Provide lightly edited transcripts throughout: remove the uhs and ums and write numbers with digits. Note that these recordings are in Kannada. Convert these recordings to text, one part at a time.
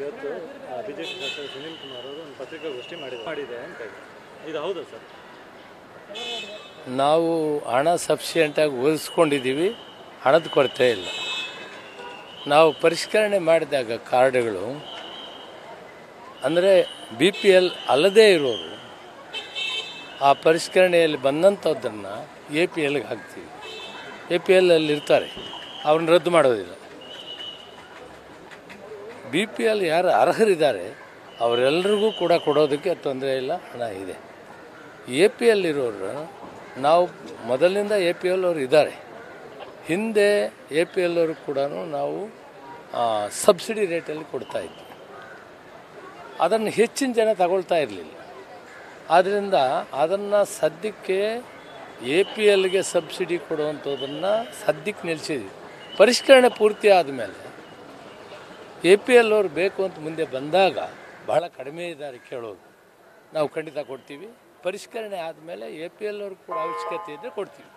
ಇವತ್ತು ಬಿಜೆಪಿ ಶಾಸಕ ಸುನೀಲ್ ಕುಮಾರ್ ಅವರು ಒಂದು ಪತ್ರಿಕಾಗೋಷ್ಠಿ ಮಾಡಿದೆ ಅಂತ ಇದು ಹೌದಾ ಸರ್? ನಾವು ಹಣ ಸಫಿಷಿಯೆಂಟಾಗಿ ಒದಗಿಸ್ಕೊಂಡಿದ್ದೀವಿ, ಹಣದ ಕೊರತೆ ಇಲ್ಲ. ನಾವು ಪರಿಷ್ಕರಣೆ ಮಾಡಿದಾಗ ಕಾರ್ಡ್ಗಳು ಅಂದರೆ BPL ಅಲ್ಲದೇ ಇರೋರು ಆ ಪರಿಷ್ಕರಣೆಯಲ್ಲಿ ಬಂದಂಥದ್ದನ್ನು APLಗೆ ಹಾಕ್ತೀವಿ. APL ಅಲ್ಲಿ ಇರ್ತಾರೆ, ಅವ್ರನ್ನ ರದ್ದು ಮಾಡೋದಿಲ್ಲ. BPL ಯಾರು ಅರ್ಹರಿದ್ದಾರೆ ಅವರೆಲ್ಲರಿಗೂ ಕೂಡ ಕೊಡೋದಕ್ಕೆ ತೊಂದರೆ ಇಲ್ಲ, ಹಣ ಇದೆ. APL ಇರೋರು ನಾವು ಮೊದಲಿನಿಂದ APL ಅವರು ಇದ್ದಾರೆ. ಹಿಂದೆ APL ಅವರು ಕೂಡ ನಾವು ಸಬ್ಸಿಡಿ ರೇಟಲ್ಲಿ ಕೊಡ್ತಾಯಿದ್ವಿ. ಅದನ್ನು ಹೆಚ್ಚಿನ ಜನ ತಗೊಳ್ತಾ ಇರಲಿಲ್ಲ. ಆದ್ದರಿಂದ ಅದನ್ನು ಸದ್ಯಕ್ಕೆ APLಗೆ ಸಬ್ಸಿಡಿ ಕೊಡುವಂಥದ್ದನ್ನು ಸದ್ಯಕ್ಕೆ ನಿಲ್ಲಿಸಿದ್ವಿ. ಪರಿಷ್ಕರಣೆ ಪೂರ್ತಿ ಆದಮೇಲೆ APL ಅವರು ಬೇಕು ಅಂತ ಮುಂದೆ ಬಂದಾಗ ಬಹಳ ಕಡಿಮೆ ಇದ್ದಾರೆ ಕೇಳೋದು, ನಾವು ಖಂಡಿತ ಕೊಡ್ತೀವಿ. ಪರಿಷ್ಕರಣೆ ಆದಮೇಲೆ APL ಅವರು ಕೂಡ ಅವಶ್ಯಕತೆ ಇದ್ದರೆ ಕೊಡ್ತೀವಿ.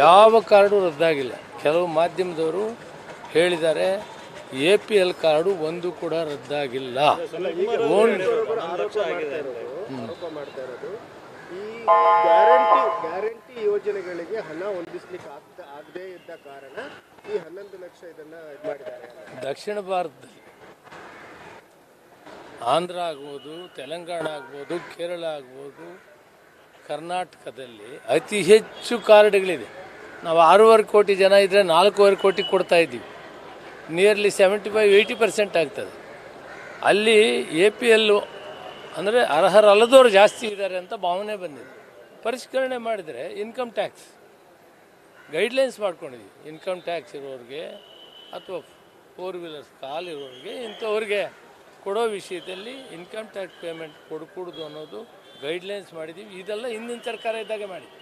ಯಾವ ಕಾರ್ಡು ರದ್ದಾಗಿಲ್ಲ. ಕೆಲವು ಮಾಧ್ಯಮದವರು ಹೇಳಿದ್ದಾರೆ APL ಕಾರ್ಡು ಒಂದು ಕೂಡ ರದ್ದಾಗಿಲ್ಲ. ಗ್ಯಾರಂಟಿ ಯೋಜನೆಗಳಿಗೆ ಹಣ ಹೊಂದಿಸ್ಲಿಕ್ಕೆ ಆಗದೇ ಇದ್ದ ಕಾರಣ ಈ 11 ಲಕ್ಷ ಇದನ್ನ ಮಾಡಿದ್ದಾರೆ. ದಕ್ಷಿಣ ಭಾರತದಲ್ಲಿ ಆಂಧ್ರ ಆಗ್ಬೋದು, ತೆಲಂಗಾಣ ಆಗ್ಬೋದು, ಕೇರಳ ಆಗ್ಬೋದು, ಕರ್ನಾಟಕದಲ್ಲಿ ಅತಿ ಹೆಚ್ಚು ಕಾರ್ಡ್ಗಳಿದೆ. ನಾವು 6.5 ಕೋಟಿ ಜನ ಇದ್ದರೆ 4.5 ಕೋಟಿ ಕೊಡ್ತಾ ಇದ್ದೀವಿ. ನಿಯರ್ಲಿ 75-80% ಆಗ್ತದೆ. ಅಲ್ಲಿ APL ಅಂದರೆ ಅರ್ಹರಲ್ಲದವರು ಜಾಸ್ತಿ ಇದ್ದಾರೆ ಅಂತ ಭಾವನೆ ಬಂದಿದೆ. ಪರಿಷ್ಕರಣೆ ಮಾಡಿದರೆ ಇನ್ಕಮ್ ಟ್ಯಾಕ್ಸ್ ಗೈಡ್ಲೈನ್ಸ್ ಮಾಡ್ಕೊಂಡಿದ್ದೀವಿ. ಇನ್ಕಮ್ ಟ್ಯಾಕ್ಸ್ ಇರೋರಿಗೆ ಅಥವಾ 4 ವೀಲರ್ಸ್ ಕಾಲಿರೋರಿಗೆ ಇಂಥವ್ರಿಗೆ ಕೊಡೋ ವಿಷಯದಲ್ಲಿ ಇನ್ಕಮ್ ಟ್ಯಾಕ್ಸ್ ಪೇಮೆಂಟ್ ಕೊಡಕೂಡ್ದು ಅನ್ನೋದು ಗೈಡ್ಲೈನ್ಸ್ ಮಾಡಿದ್ದೀವಿ. ಇದೆಲ್ಲ ಹಿಂದಿನ ಸರ್ಕಾರ ಇದ್ದಾಗ ಮಾಡಿದ್ವಿ.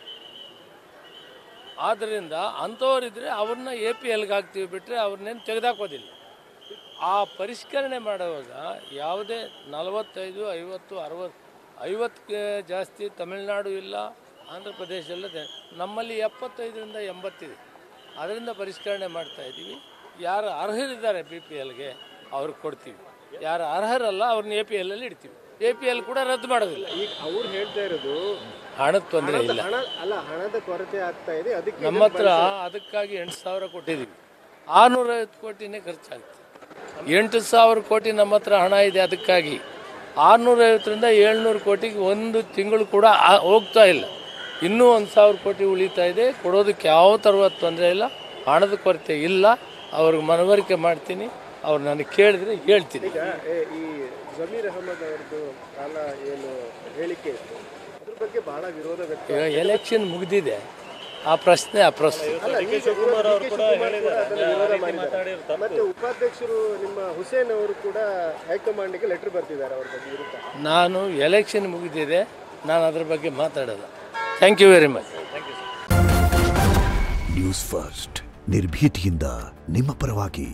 ಆದ್ದರಿಂದ ಅಂಥವರಿದ್ದರೆ ಅವ್ರನ್ನ APLಗೆ ಹಾಕ್ತೀವಿ, ಬಿಟ್ಟರೆ ಅವ್ರನ್ನೇನು ತೆಗೆದಾಕೋದಿಲ್ಲ. ಆ ಪರಿಷ್ಕರಣೆ ಮಾಡುವಾಗ ಯಾವುದೇ 45, 50, 60, 50ಕ್ಕೆ ಜಾಸ್ತಿ ತಮಿಳುನಾಡು ಇಲ್ಲ, ಆಂಧ್ರ ಪ್ರದೇಶ ಇಲ್ಲದೆ ನಮ್ಮಲ್ಲಿ 75ರಿಂದ 80 ಇದೆ. ಅದರಿಂದ ಪರಿಷ್ಕರಣೆ ಮಾಡ್ತಾಯಿದ್ದೀವಿ. ಯಾರು ಅರ್ಹರಿದ್ದಾರೆ BPLಗೆ ಅವ್ರಿಗೆ ಕೊಡ್ತೀವಿ, ಯಾರು ಅರ್ಹರಲ್ಲ ಅವ್ರನ್ನ APLಲ್ಲಿ ಇಡ್ತೀವಿ. APL ಕೂಡ ರದ್ದು ಮಾಡೋದಿಲ್ಲ. ಈಗ ಅವ್ರು ಹೇಳ್ತಾ ಇರೋದು ಹಣದ ತೊಂದರೆ ಇಲ್ಲ, ಹಣದ ಕೊರತೆ ಆಗ್ತಾ ಇದೆ. ಅದಕ್ಕೆ ನಮ್ಮ ಹತ್ರ ಅದಕ್ಕಾಗಿ 8,000 ಕೊಟ್ಟಿದ್ದೀವಿ. 650 ಕೋಟಿನೇ ಖರ್ಚಾಗ್ತದೆ. 8,000 ಕೋಟಿ ನಮ್ಮ ಹತ್ರ ಹಣ ಇದೆ. ಅದಕ್ಕಾಗಿ 650ರಿಂದ 700 ಕೋಟಿಗೆ ಒಂದು ತಿಂಗಳು ಕೂಡ ಹೋಗ್ತಾ ಇಲ್ಲ. ಇನ್ನೂ 1,000 ಕೋಟಿ ಉಳಿತಾ ಇದೆ. ಕೊಡೋದಕ್ಕೆ ಯಾವ ಥರದ ತೊಂದರೆ ಇಲ್ಲ, ಹಣದ ಕೊರತೆ ಇಲ್ಲ. ಅವ್ರಿಗೆ ಮನವರಿಕೆ ಮಾಡ್ತೀನಿ, ಅವ್ರು ನನಗೆ ಕೇಳಿದ್ರೆ ಹೇಳ್ತೀನಿ. ಈಗ ಈ ಜಮೀರ್ ಅಹಮದ್ ಅವ್ರದ್ದು ಕಾಲ ಏನು ಹೇಳಿಕೆ ಇತ್ತು, ಅದ್ರ ಬಗ್ಗೆ ಬಹಳ ವಿರೋಧ ವ್ಯಕ್ತ. ಈಗ ಎಲೆಕ್ಷನ್ ಮುಗಿದಿದೆ, ಆ ಪ್ರಶ್ನೆ ಅಪ್ರಸ್ತುತ. ಮತ್ತೆ ಉಪಾಧ್ಯಕ್ಷರು ನಿಮ್ಮ ಹುಸೇನ್ ಅವರು ಕೂಡ ಹೈಕಮಾಂಡ್ಗೆ ಲೆಟರ್ ಬರ್ತಿದ್ದಾರೆ ಅವ್ರ ಬಗ್ಗೆ ವಿರುದ್ಧ. ನಾನು ಎಲೆಕ್ಷನ್ ಮುಗಿದಿದೆ, ನಾನು ಅದ್ರ ಬಗ್ಗೆ ಮಾತಾಡೋಲ್ಲ. Thank you very much. News first ನಿರ್ಭೀತಿಯಿಂದ ನಿಮ್ಮ ಪರವಾಗಿ.